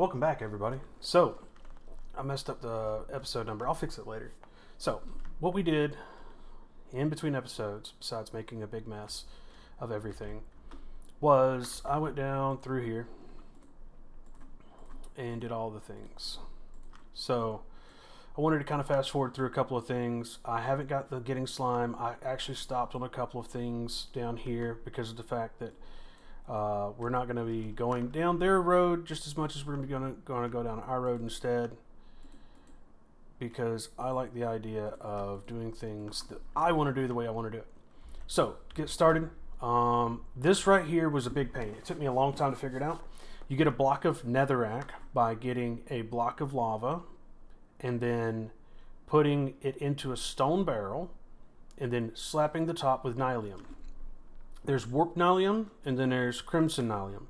Welcome back, everybody. So, I messed up the episode number. I'll fix it later. So, what we did in between episodes, besides making a big mess of everything, was I went down through here and did all the things. So, I wanted to kind of fast forward through a couple of things. I haven't got the getting slime. I actually stopped on a couple of things down here because of the fact that we're not going to be going down their road just as much as we're going to go down our road instead, because I like the idea of doing things that I want to do the way I want to do it. So, to get started, this right here was a big pain. It took me a long time to figure it out. You get a block of netherrack by getting a block of lava and then putting it into a stone barrel and then slapping the top with nylium. There's warp nylium and then there's crimson nylium,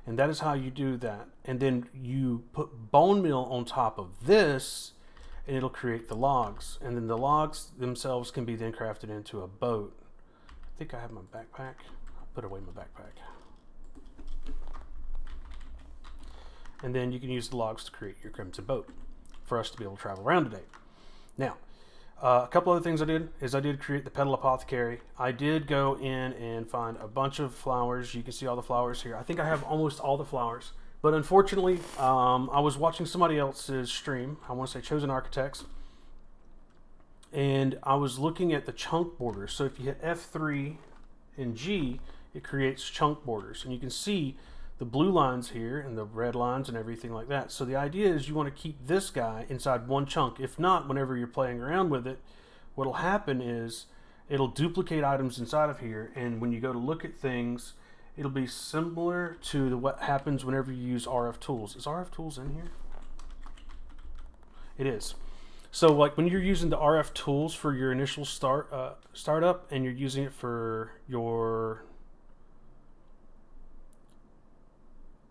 and that is how you do that. And then you put bone meal on top of this and it'll create the logs, and then the logs themselves can be then crafted into a boat. I think I have my backpack. I'll put away my backpack. And then you can use the logs to create your crimson boat for us to be able to travel around today. Now, a couple other things I did is I did create the petal apothecary. I did go in and find a bunch of flowers. You can see all the flowers here. I think I have almost all the flowers, but unfortunately, I was watching somebody else's stream. I want to say Chosen Architects, and I was looking at the chunk borders. So if you hit F3 and G, it creates chunk borders, and you can see the blue lines here and the red lines and everything like that. So the idea is you want to keep this guy inside one chunk. If not, whenever you're playing around with it, what'll happen is it'll duplicate items inside of here, and when you go to look at things, it'll be similar to what happens whenever you use RF tools. Is RF tools in here? It is. So like when you're using the RF tools for your initial startup, and you're using it for your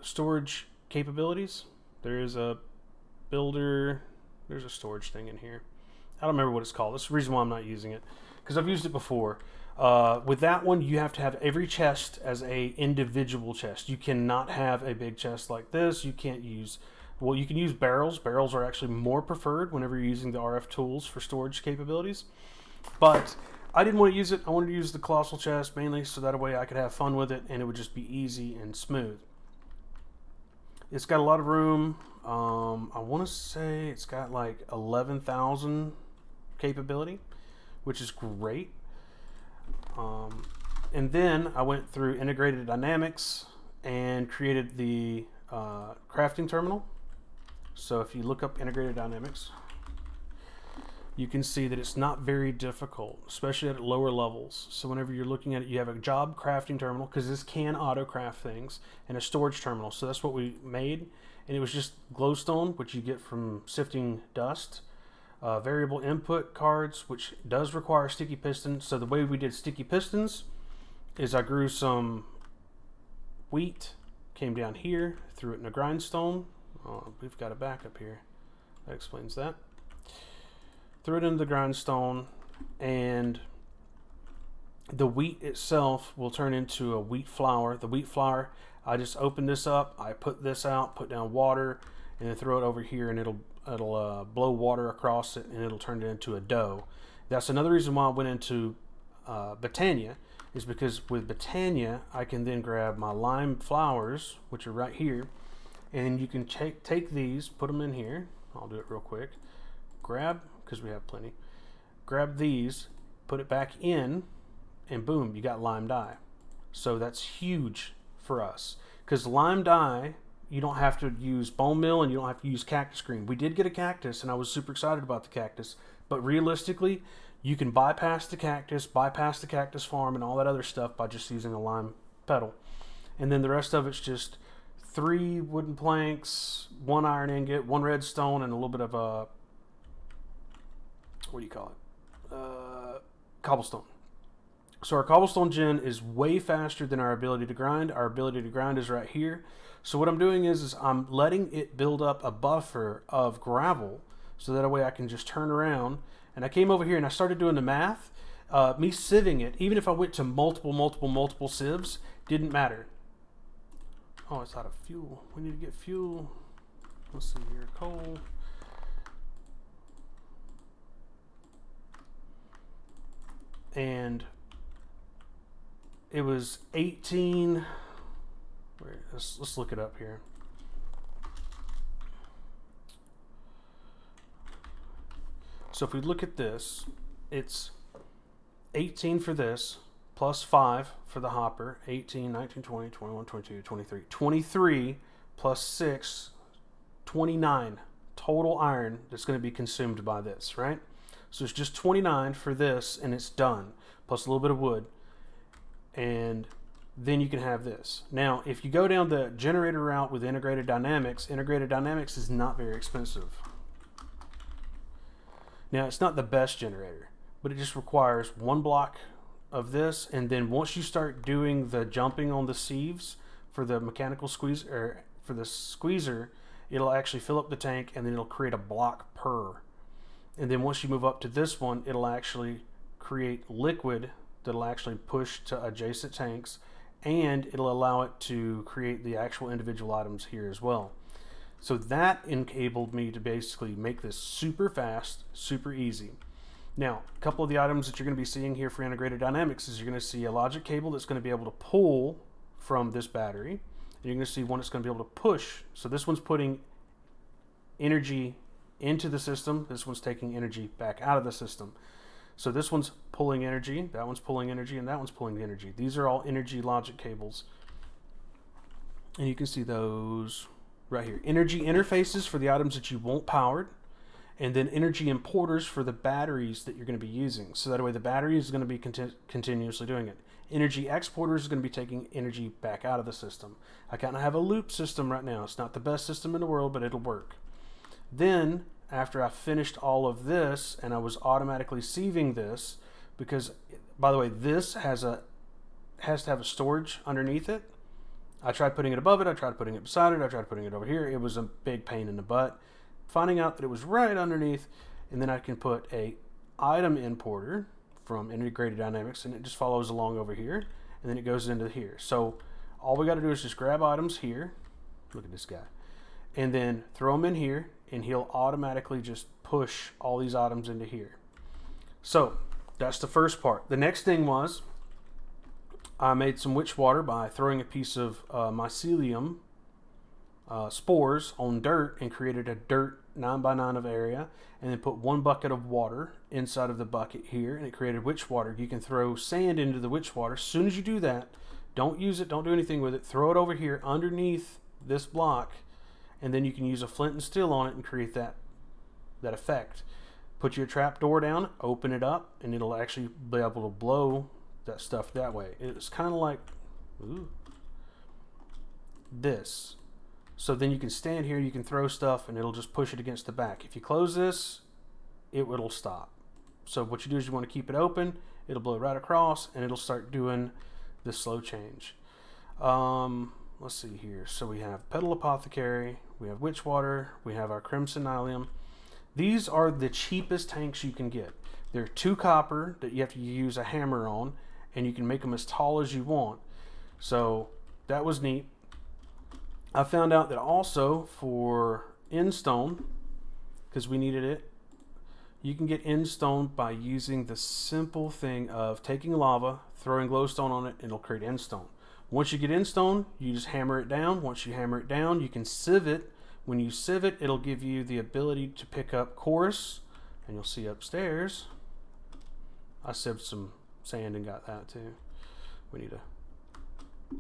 storage capabilities, there is a builder, there's a storage thing in here. I don't remember what it's called. That's the reason why I'm not using it, because I've used it before. With that one, you have to have every chest as a individual chest. You cannot have a big chest like this. You can't use, well, you can use barrels. Barrels are actually more preferred whenever you're using the RF tools for storage capabilities. But I didn't want to use it. I wanted to use the colossal chest mainly so that way I could have fun with it and it would just be easy and smooth. It's got a lot of room. I want to say it's got like 11,000 capability, which is great. And then I went through integrated dynamics and created the crafting terminal. So if you look up integrated dynamics, you can see that it's not very difficult, especially at lower levels. So whenever you're looking at it, you have a job crafting terminal, because this can auto craft things, and a storage terminal. So that's what we made, and it was just glowstone, which you get from sifting dust. Variable input cards, which does require sticky pistons. So the way we did sticky pistons is I grew some wheat, came down here, threw it in a grindstone. We've got a backup here. That explains that. Threw it into the grindstone, and the wheat itself will turn into a wheat flour. The wheat flour, I just open this up, I put this out, put down water, and then throw it over here, and it'll blow water across it, and it'll turn it into a dough. That's another reason why I went into Botania, is because with Botania, I can then grab my lime flowers, which are right here, and you can take these, put them in here. I'll do it real quick. Grab, because we have plenty, grab these, put it back in, and boom, you got lime dye. So that's huge for us, because lime dye, you don't have to use bone meal and you don't have to use cactus green. We did get a cactus, and I was super excited about the cactus, but realistically, you can bypass the cactus farm and all that other stuff by just using a lime petal. And then the rest of it's just 3 wooden planks, 1 iron ingot, 1 redstone, and a little bit of a, what do you call it? Cobblestone. So our cobblestone gen is way faster than our ability to grind. Our ability to grind is right here. So what I'm doing is I'm letting it build up a buffer of gravel, so that way I can just turn around. And I came over here and I started doing the math. Me sieving it, even if I went to multiple sieves, didn't matter. Oh, it's out of fuel. We need to get fuel. let's see here, coal. And it was 18. Let's look it up here. So if we look at this, it's 18 for this, plus 5 for the hopper, 18, 19, 20, 21, 22, 23. 23 plus 6, 29 total iron that's going to be consumed by this, right? So it's just 29 for this, and it's done, plus a little bit of wood. And then you can have this. Now, if you go down the generator route with integrated dynamics is not very expensive. Now, it's not the best generator, but it just requires 1 block of this, and then once you start doing the jumping on the sieves for the mechanical squeeze, or for the squeezer, it'll actually fill up the tank, and then it'll create a block per. And then once you move up to this one, it'll actually create liquid that'll actually push to adjacent tanks, and it'll allow it to create the actual individual items here as well. So that enabled me to basically make this super fast, super easy. Now, a couple of the items that you're going to be seeing here for integrated dynamics is you're going to see a logic cable that's going to be able to pull from this battery. And you're going to see one that's going to be able to push. So this one's putting energy into the system. This one's taking energy back out of the system. So this one's pulling energy, that one's pulling energy, and that one's pulling energy. These are all energy logic cables. And you can see those right here. Energy interfaces for the items that you want powered, and then energy importers for the batteries that you're going to be using. So that way the battery is going to be continuously doing it. Energy exporters is going to be taking energy back out of the system. I kind of have a loop system right now. It's not the best system in the world, but it'll work. Then, after I finished all of this, and I was automatically sieving this, because, by the way, this has to have a storage underneath it. I tried putting it above it, I tried putting it beside it, I tried putting it over here. It was a big pain in the butt. Finding out that it was right underneath, and then I can put a item importer from Integrated Dynamics, and it just follows along over here, and then it goes into here. So all we got to do is just grab items here. Look at this guy. And then throw them in here, and he'll automatically just push all these items into here. So that's the first part. The next thing was I made some witch water by throwing a piece of mycelium spores on dirt and created a dirt 9x9 of area, and then put 1 bucket of water inside of the bucket here, and it created witch water. You can throw sand into the witch water. As soon as you do that, don't use it, don't do anything with it, throw it over here underneath this block, and then you can use a flint and steel on it and create that effect. Put your trap door down, open it up, and it'll actually be able to blow that stuff that way. It's kind of like this. So then you can stand here, you can throw stuff, and it'll just push it against the back. If you close this, it'll stop. So what you do is you want to keep it open, it'll blow right across, and it'll start doing the slow change. Let's see here. So we have Petal Apothecary, we have Witch Water, we have our Crimson Nylium. These are the cheapest tanks you can get. They're 2 copper that you have to use a hammer on, and you can make them as tall as you want. So that was neat. I found out that also for endstone, because we needed it, you can get endstone by using the simple thing of taking lava, throwing glowstone on it, and it'll create endstone. Once you get endstone, you just hammer it down. Once you hammer it down, you can sieve it. When you sieve it, it'll give you the ability to pick up chorus, and you'll see upstairs. I sieved some sand and got that too. We need to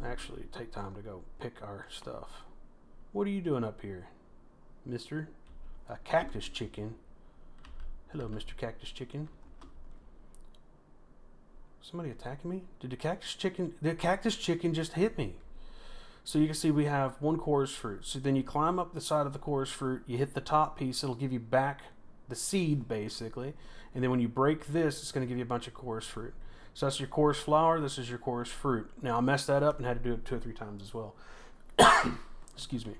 actually take time to go pick our stuff. What are you doing up here, Mr. Cactus Chicken? Hello, Mr. Cactus Chicken. Somebody attacking me? Did the cactus chicken just hit me? So you can see we have 1 chorus fruit. So then you climb up the side of the chorus fruit, you hit the top piece, it'll give you back the seed basically. And then when you break this, it's going to give you a bunch of chorus fruit. So that's your chorus flower, this is your chorus fruit. Now I messed that up and had to do it 2 or 3 times as well. Excuse me.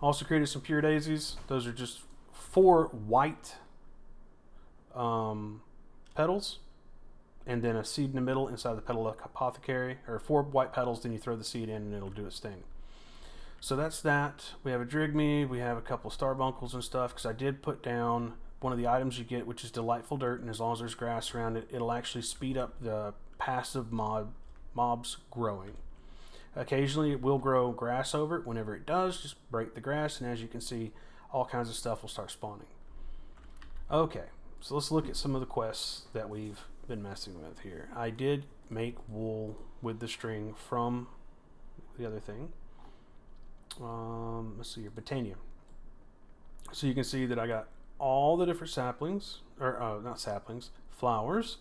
Also created some pure daisies. Those are just 4 white petals, and then a seed in the middle inside the petal apothecary, or 4 white petals, then you throw the seed in and it'll do its thing. So that's that. We have a drigme, we have a couple starbunkles and stuff, because I did put down one of the items you get, which is delightful dirt, and as long as there's grass around it, it'll actually speed up the passive mobs growing. Occasionally it will grow grass over it. Whenever it does, just break the grass, and as you can see, all kinds of stuff will start spawning. Okay, so let's look at some of the quests that we've been messing with here. I did make wool with the string from the other thing. Let's see here, Botania. So you can see that I got all the different saplings, or not saplings, flowers,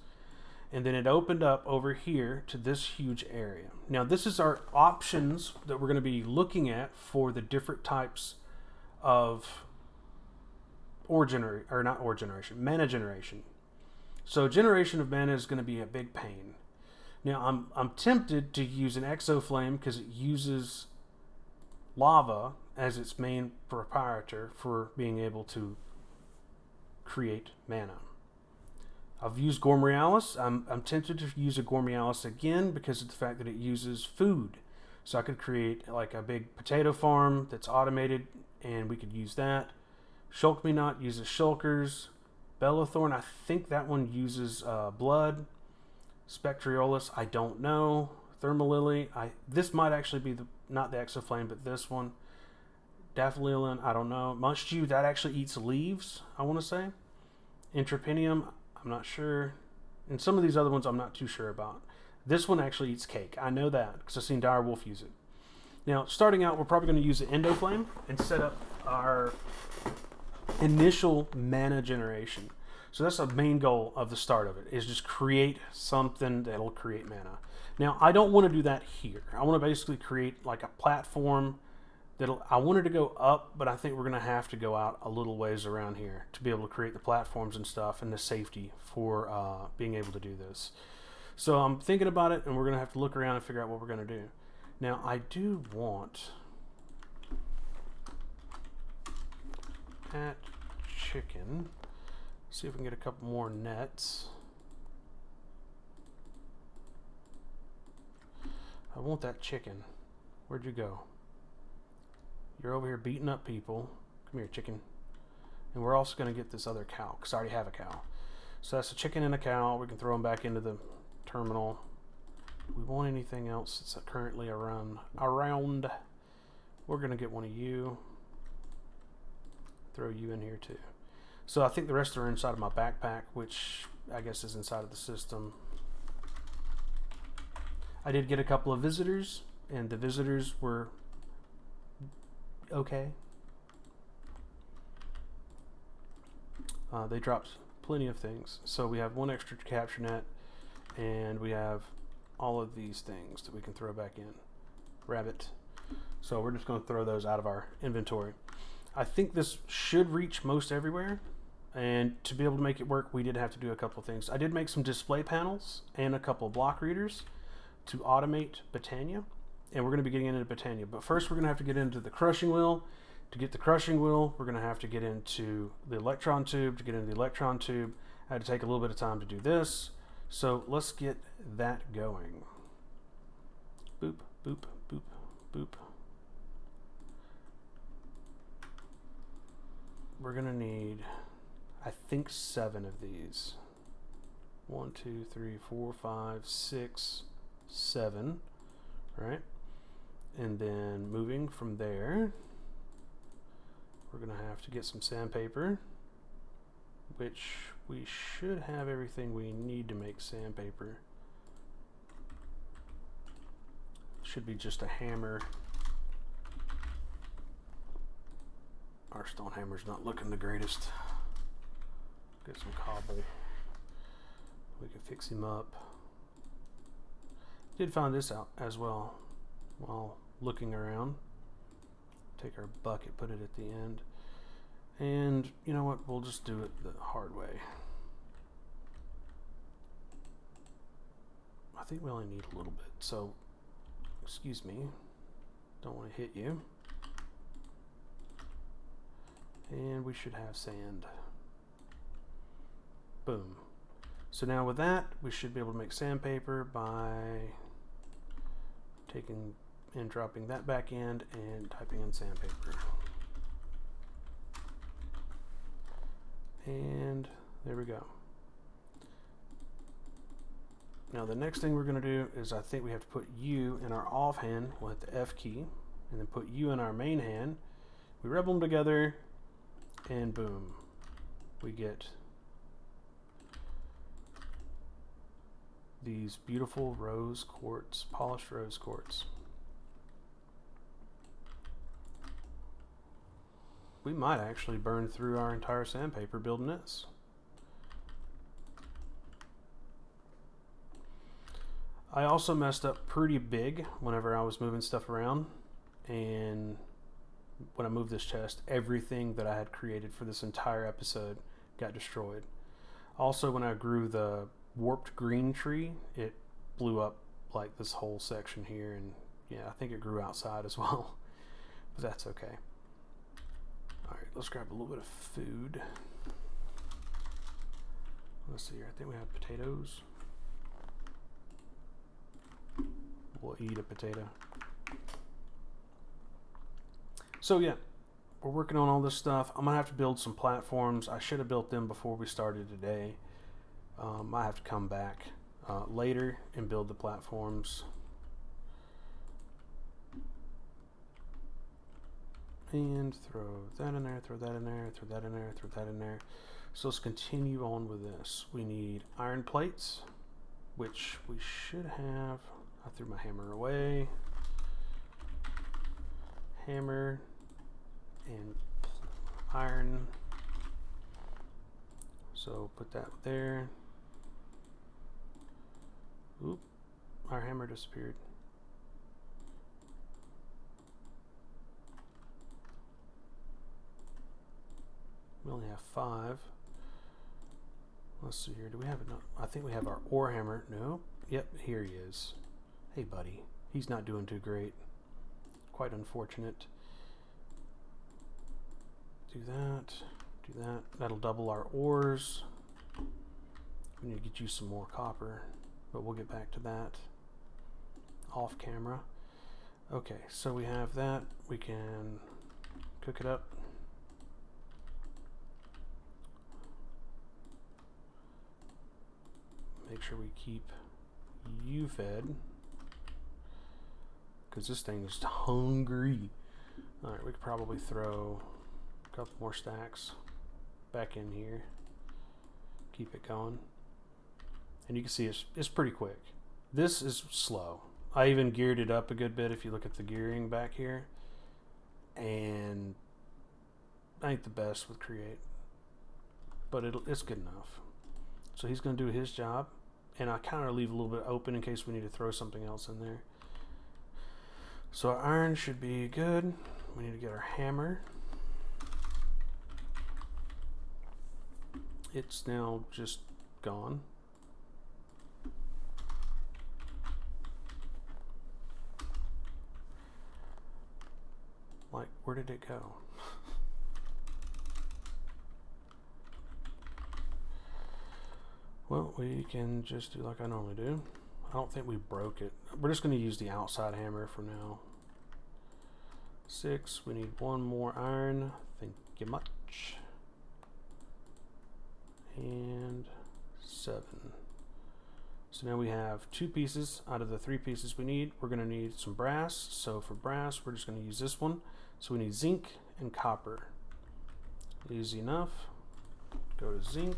and then it opened up over here to this huge area. Now this is our options that we're going to be looking at for the different types of mana generation. So generation of mana is going to be a big pain. Now I'm tempted to use an exoflame because it uses lava as its main proprietor for being able to create mana. I've used Gormrialis. I'm tempted to use a Gormrialis again because of the fact that it uses food. So I could create like a big potato farm that's automated, and we could use that. Shulk-Me-Not uses shulkers. Bellathorn, I think that one uses blood. Spectriolus, I don't know. Thermalily, this might actually be not the exoflame, but this one. Daffodilin, I don't know. Munchdew, that actually eats leaves, I want to say. Intrapinium, I'm not sure. And some of these other ones I'm not too sure about. This one actually eats cake. I know that because I've seen Direwolf use it. Now, starting out, we're probably going to use the Endoflame and set up our initial mana generation. So that's the main goal of the start of it, is just create something that'll create mana. Now, I don't want to do that here. I want to basically create like a platform I wanted to go up, but I think we're going to have to go out a little ways around here to be able to create the platforms and stuff and the safety for being able to do this. So I'm thinking about it, and we're going to have to look around and figure out what we're going to do. Now, I do want that chicken. See if we can get a couple more nets. I want that chicken. Where'd you go? You're over here beating up people. Come here, chicken. And we're also going to get this other cow, because I already have a cow. So that's a chicken and a cow. We can throw them back into the terminal. Do we want anything else that's currently around? We're going to get one of you. Throw you in here too. So I think the rest are inside of my backpack, which I guess is inside of the system. I did get a couple of visitors, and the visitors were okay. They dropped plenty of things. So we have one extra capture net, and we have all of these things that we can throw back in. Rabbit. So we're just going to throw those out of our inventory. I think this should reach most everywhere, and to be able to make it work, we did have to do a couple of things. I did make some display panels and a couple of block readers to automate Botania, and we're going to be getting into Botania. But first, we're going to have to get into the crushing wheel. To get the crushing wheel, we're going to have to get into the electron tube. To get into the electron tube, I had to take a little bit of time to do this. So let's get that going. Boop, boop, boop, boop. We're going to need, I think, 7 of these. 1, 2, 3, 4, 5, 6, 7. Right? And then moving from there, we're going to have to get some sandpaper, which we should have everything we need to make sandpaper. Should be just a hammer. Our stone hammer's not looking the greatest. Get some cobble. We can fix him up. Did find this out as well while looking around. Take our bucket, put it at the end. And you know what? We'll just do it the hard way. I think we only need a little bit. So, excuse me. Don't want to hit you. And we should have sand. Boom. So now with that, we should be able to make sandpaper by taking and dropping that back in and typing in sandpaper. And there we go. Now the next thing we're going to do is I think we have to put U in our off hand. We'll hit the F key and then put U in our main hand. We rub them together and boom, we get these beautiful rose quartz, polished rose quartz. We might actually burn through our entire sandpaper building this. I also messed up pretty big whenever I was moving stuff around, and when I moved this chest, everything that I had created for this entire episode got destroyed. Also, when I grew the warped green tree, it blew up like this whole section here, and yeah, I think it grew outside as well, but that's okay. Alright, let's grab a little bit of food. Let's see here, I think we have potatoes. We'll eat a potato. So yeah, we're working on all this stuff. I'm gonna have to build some platforms. I should have built them before we started today. I have to come back later and build the platforms. And throw that in there, throw that in there, throw that in there, throw that in there. So let's continue on with this. We need iron plates, which we should have. I threw my hammer away. Hammer and iron. So put that there. Oop, our hammer disappeared. We only have 5. Let's see here. Do we have enough? I think we have our ore hammer. No. Yep, here he is. Hey, buddy. He's not doing too great. Quite unfortunate. Do that. Do that. That'll double our ores. We need to get you some more copper, but we'll get back to that off camera. Okay, so we have that. We can cook it up. Make sure we keep you fed, because this thing is hungry. Alright, we could probably throw a couple more stacks back in here. Keep it going. And you can see it's pretty quick. This is slow. I even geared it up a good bit if you look at the gearing back here. And I ain't the best with create, but it's good enough. So he's going to do his job. And I kind of leave a little bit open in case we need to throw something else in there. So our iron should be good. We need to get our hammer. It's now just gone. Like, where did it go? Well, we can just do like I normally do. I don't think we broke it. We're just going to use the outside hammer for now. 6. We need 1 more iron. Thank you much. And 7. So now we have 2 pieces out of the 3 pieces we need. We're going to need some brass. So for brass, we're just going to use this one. So we need zinc and copper. Easy enough. Go to zinc.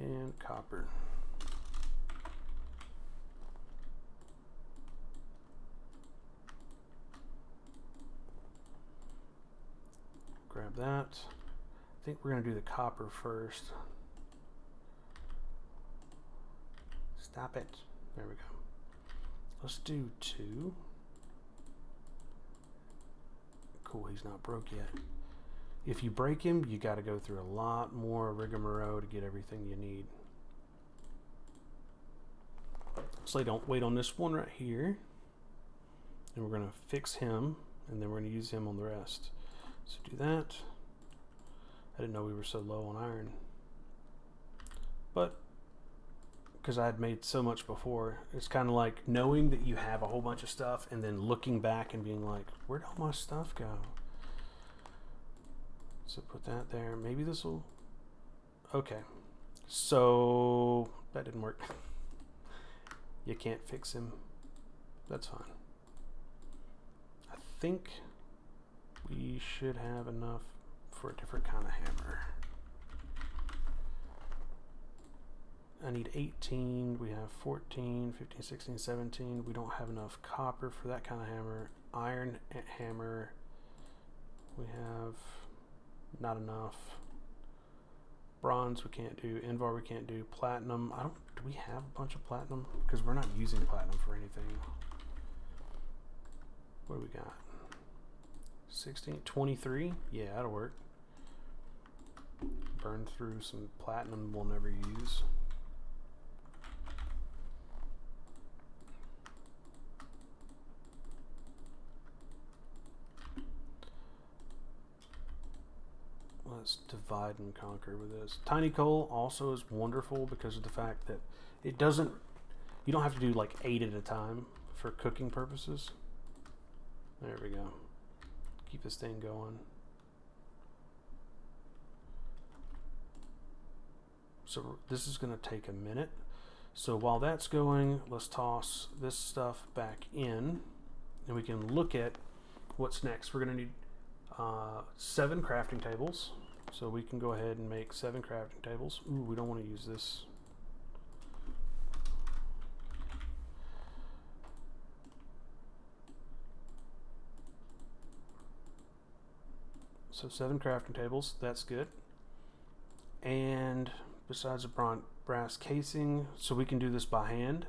And copper. Grab that. I think we're going to do the copper first. Stop it. There we go. Let's do 2. Cool, he's not broke yet. If you break him, you got to go through a lot more rigmarole to get everything you need. So don't wait on this one right here. And we're going to fix him, and then we're going to use him on the rest. So do that. I didn't know we were so low on iron. But because I had made so much before. It's kind of like knowing that you have a whole bunch of stuff and then looking back and being like, where'd all my stuff go? So put that there. Maybe this will... Okay. So that didn't work. You can't fix him. That's fine. I think we should have enough for a different kind of hammer. I need 18, we have 14, 15, 16, 17. We don't have enough copper for that kind of hammer. Iron hammer, we have not enough. Bronze we can't do, Invar we can't do, platinum, do we have a bunch of platinum? Because we're not using platinum for anything. What do we got? 16, 23? Yeah, that'll work. Burn through some platinum we'll never use. Let's divide and conquer with this. Tiny coal also is wonderful because of the fact that it doesn't, you don't have to do like 8 at a time for cooking purposes. There we go. Keep this thing going. So this is going to take a minute. So while that's going, let's toss this stuff back in and we can look at what's next. We're going to need 7 crafting tables. So we can go ahead and make 7 crafting tables. Ooh, we don't want to use this. So 7 crafting tables, that's good. And besides the brass casing, so we can do this by hand,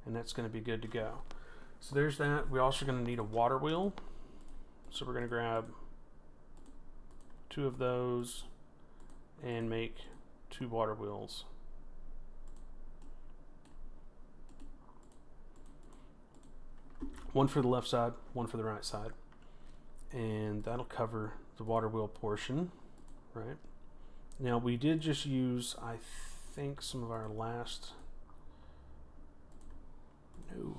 and that's going to be good to go. So there's that. We're also going to need a water wheel. So we're going to grab 2 of those and make 2 water wheels. One for the left side, one for the right side. And that'll cover the water wheel portion, right? Now we did just use, I think, some of our last... No,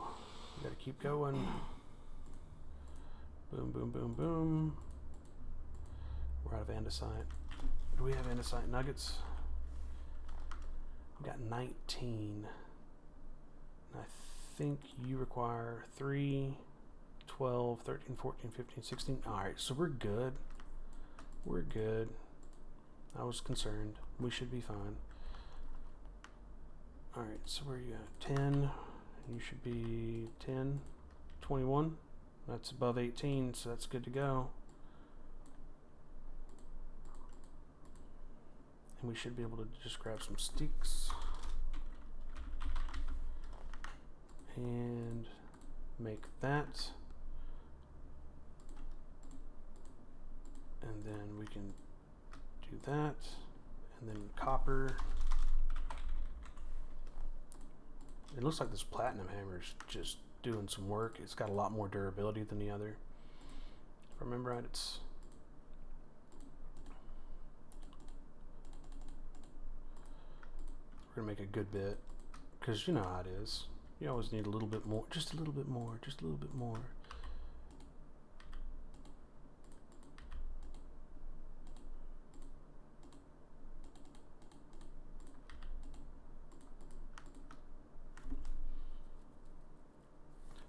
we gotta keep going. Boom, boom, boom, boom. We're out of andesite. Do we have andesite nuggets? We got 19. I think you require 3, 12, 13, 14, 15, 16. Alright, so we're good. We're good. I was concerned. We should be fine. Alright, so where are you at? 10. You should be 10. 21. That's above 18, so that's good to go. And we should be able to just grab some sticks and make that. And then we can do that. And then copper. It looks like this platinum hammer is just doing some work. It's got a lot more durability than the other. If I remember right, it's... We're gonna make a good bit, because you know how it is. You always need a little bit more, just a little bit more, just a little bit more.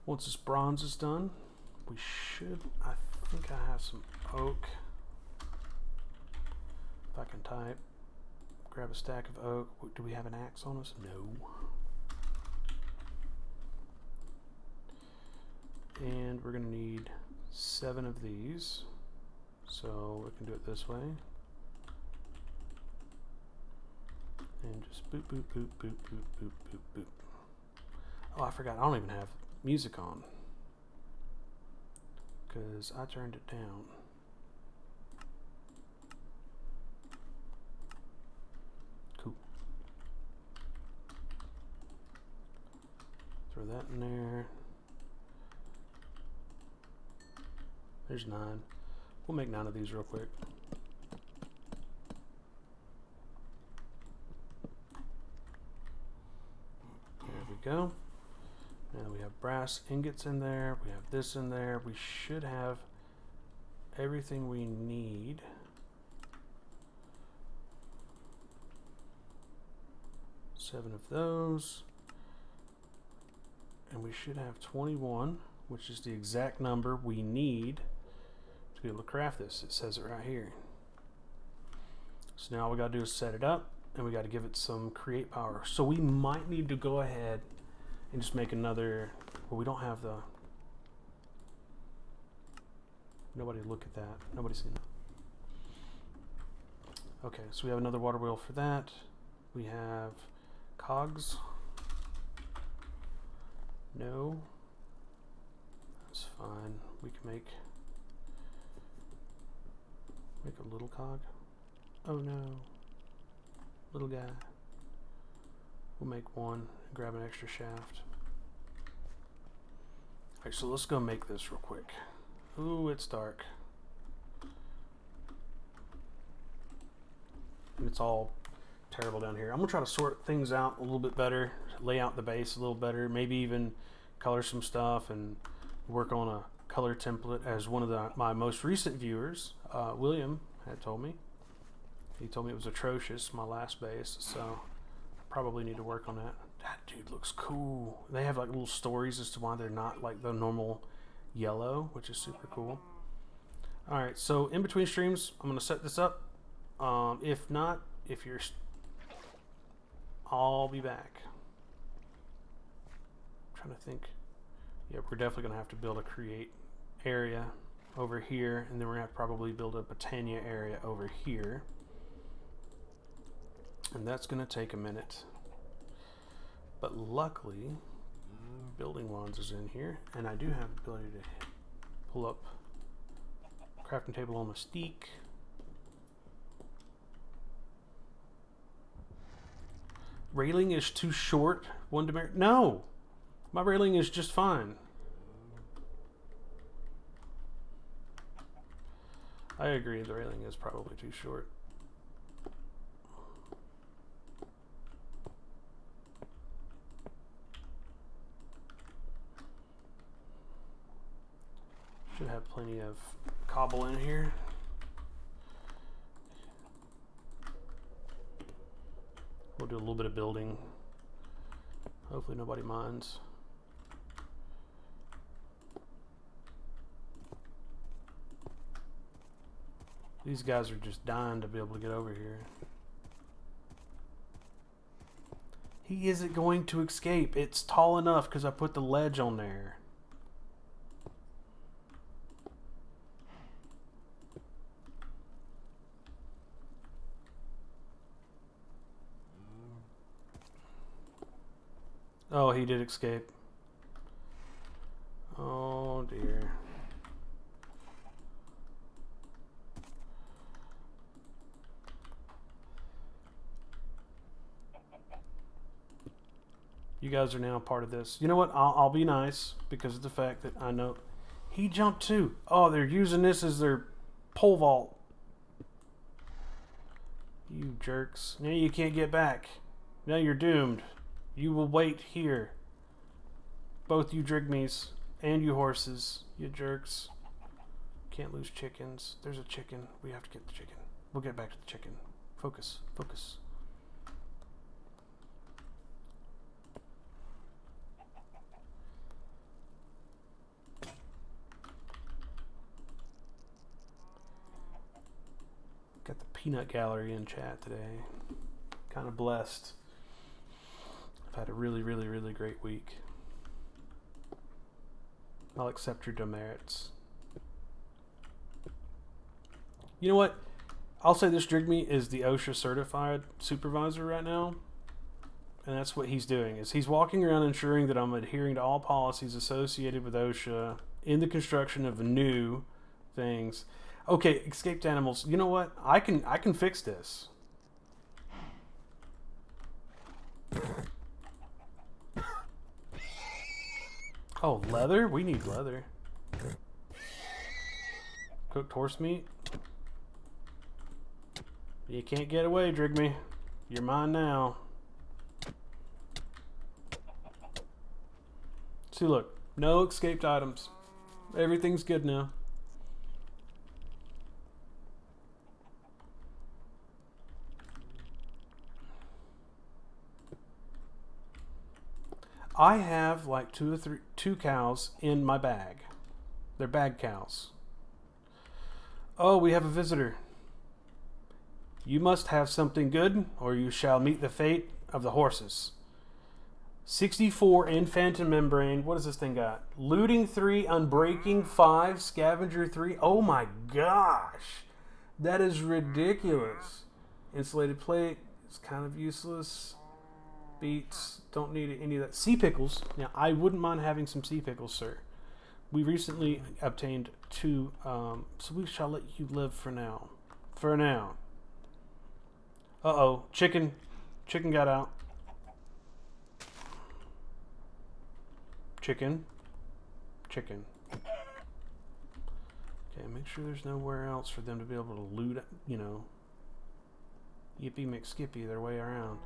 Once this bronze is done, we should, I think I have some oak. If I can type. Grab a stack of oak. Do we have an axe on us? No. And we're going to need 7 of these. So we can do it this way. And just boop, boop, boop, boop, boop, boop, boop, boop. Oh, I forgot. I don't even have music on, because I turned it down. Cool. Throw that in there. There's 9. We'll make 9 of these real quick. go. Now we have brass ingots in there. We have this in there. We should have everything we need. Seven of those. And we should have 21, which is the exact number we need to be able to craft this. It says it right here. So now all we got to do is set it up, and we got to give it some create power. So we might need to go ahead and just make another. Well, we don't have the. Nobody look at that. Nobody's seen that. Okay, so we have another water wheel for that. We have cogs. No. That's fine. We can make a little cog. Oh no. Little guy. We'll make one and grab an extra shaft. Alright, so let's go make this real quick. Ooh, it's dark. And it's all terrible down here. I'm gonna try to sort things out a little bit better, lay out the base a little better, maybe even color some stuff and work on a color template, as one of my most recent viewers, William, had told me. He told me it was atrocious, my last base, so probably need to work on that. That dude looks cool. They have like little stories as to why they're not like the normal yellow, which is super cool. Alright, so in between streams, I'm going to set this up. If not, if you're... I'll be back. I'm trying to think. Yeah, we're definitely going to have to build a create area over here, and then we're going to have to probably build a Botania area over here. And that's going to take a minute. But luckily, building wands is in here, and I do have the ability to pull up crafting table on Mystique. Railing is too short. One demerit. No! My railing is just fine. I agree, the railing is probably too short. Should have plenty of cobble in here. We'll do a little bit of building. Hopefully nobody minds. These guys are just dying to be able to get over here. He isn't going to escape. It's tall enough because I put the ledge on there. Oh, he did escape. Oh dear. You guys are now part of this. You know what? I'll be nice because of the fact that I know he jumped too. Oh, they're using this as their pole vault. You jerks. Now you can't get back. Now you're doomed. You will wait here. Both you drigmies and you horses. You jerks. Can't lose chickens. There's a chicken. We have to get the chicken. We'll get back to the chicken. Focus. Focus. Got the peanut gallery in chat today. Kind of blessed. I've had a really, really, really great week. I'll accept your demerits. You know what? I'll say this Drigme is the OSHA certified supervisor right now. And that's what he's doing, is he's walking around ensuring that I'm adhering to all policies associated with OSHA in the construction of new things. Okay, escaped animals. You know what? I can fix this. Oh, leather? We need leather. Cooked horse meat? You can't get away, Drigme. You're mine now. See, look, no escaped items. Everything's good now. I have like two cows in my bag. They're bag cows. Oh, we have a visitor. You must have something good, or you shall meet the fate of the horses. 64 in Phantom Membrane. What does this thing got? Looting 3, Unbreaking 5, Scavenger 3. Oh my gosh. That is ridiculous. Insulated plate is kind of useless. Beets, don't need any of that. Sea pickles. Now, I wouldn't mind having some sea pickles, sir. We recently obtained 2, so we shall let you live for now. For now. Uh-oh. Chicken. Chicken got out. Chicken. Chicken. Okay, make sure there's nowhere else for them to be able to loot, you know, Yippee McSkippy their way around.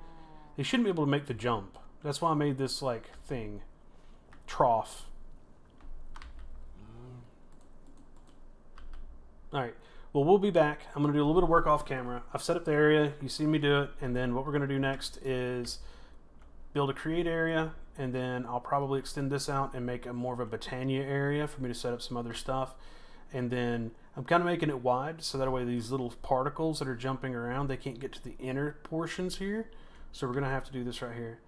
They shouldn't be able to make the jump. That's why I made this, like, thing. Trough. Alright. Well, we'll be back. I'm going to do a little bit of work off camera. I've set up the area. You see me do it. And then what we're going to do next is build a create area. And then I'll probably extend this out and make a more of a Botania area for me to set up some other stuff. And then I'm kind of making it wide so that way these little particles that are jumping around, they can't get to the inner portions here. So we're going to have to do this right here.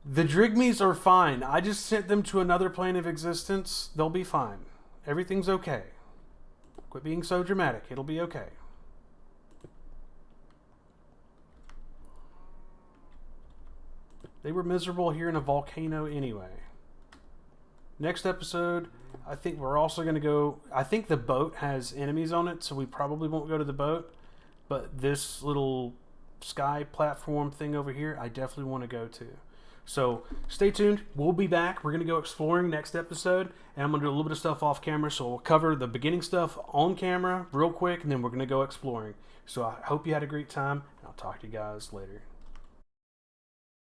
The Drigmies are fine. I just sent them to another plane of existence. They'll be fine. Everything's okay. Quit being so dramatic. It'll be okay. They were miserable here in a volcano anyway. Next episode, I think we're also going to go... I think the boat has enemies on it, so we probably won't go to the boat. But this little sky platform thing over here, I definitely want to go to. So stay tuned. We'll be back. We're going to go exploring next episode. And I'm going to do a little bit of stuff off camera. So we'll cover the beginning stuff on camera real quick. And then we're going to go exploring. So I hope you had a great time. And I'll talk to you guys later.